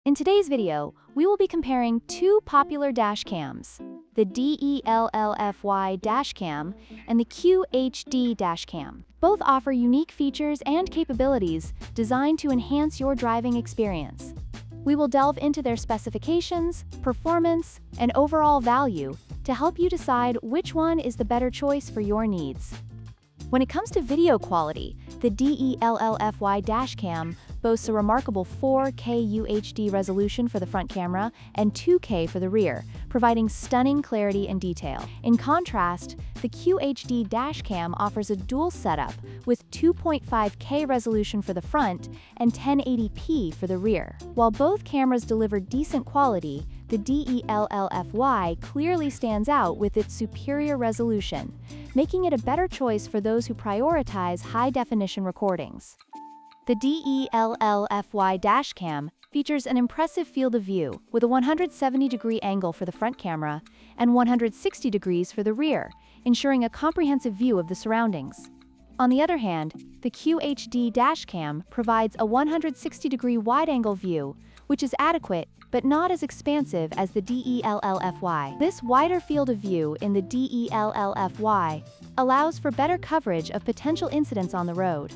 In today's video, we will be comparing two popular dash cams, the DELLFY Dash Cam and the QHD Dash Cam. Both offer unique features and capabilities designed to enhance your driving experience. We will delve into their specifications, performance, and overall value to help you decide which one is the better choice for your needs. When it comes to video quality, the DELLFY Dash Cam boasts a remarkable 4K UHD resolution for the front camera and 2K for the rear, providing stunning clarity and detail. In contrast, the QHD Dash Cam offers a dual setup with 2.5K resolution for the front and 1080p for the rear. While both cameras deliver decent quality, the DELLFY clearly stands out with its superior resolution, making it a better choice for those who prioritize high-definition recordings. The DELLFY Dash Cam features an impressive field of view with a 170-degree angle for the front camera and 160 degrees for the rear, ensuring a comprehensive view of the surroundings. On the other hand, the QHD Dash Cam provides a 160-degree wide-angle view, which is adequate but not as expansive as the DELLFY. This wider field of view in the DELLFY allows for better coverage of potential incidents on the road.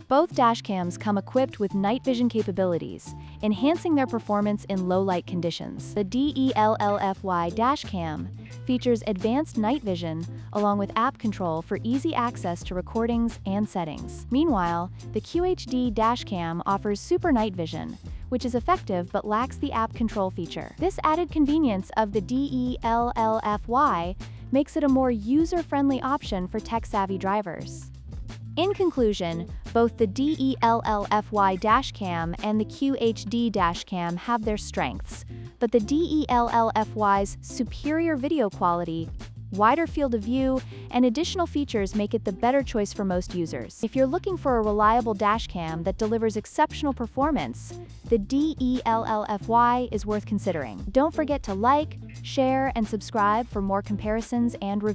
Both dashcams come equipped with night vision capabilities, enhancing their performance in low-light conditions. The DELLFY Dash Cam features advanced night vision along with app control for easy access to recordings and settings. Meanwhile, the QHD Dash Cam offers super night vision, which is effective but lacks the app control feature. This added convenience of the DELLFY makes it a more user-friendly option for tech-savvy drivers. In conclusion, both the DELLFY Dash Cam and the QHD Dash Cam have their strengths, but the DELLFY's superior video quality, wider field of view, and additional features make it the better choice for most users. If you're looking for a reliable dash cam that delivers exceptional performance, the DELLFY is worth considering. Don't forget to like, share, and subscribe for more comparisons and reviews.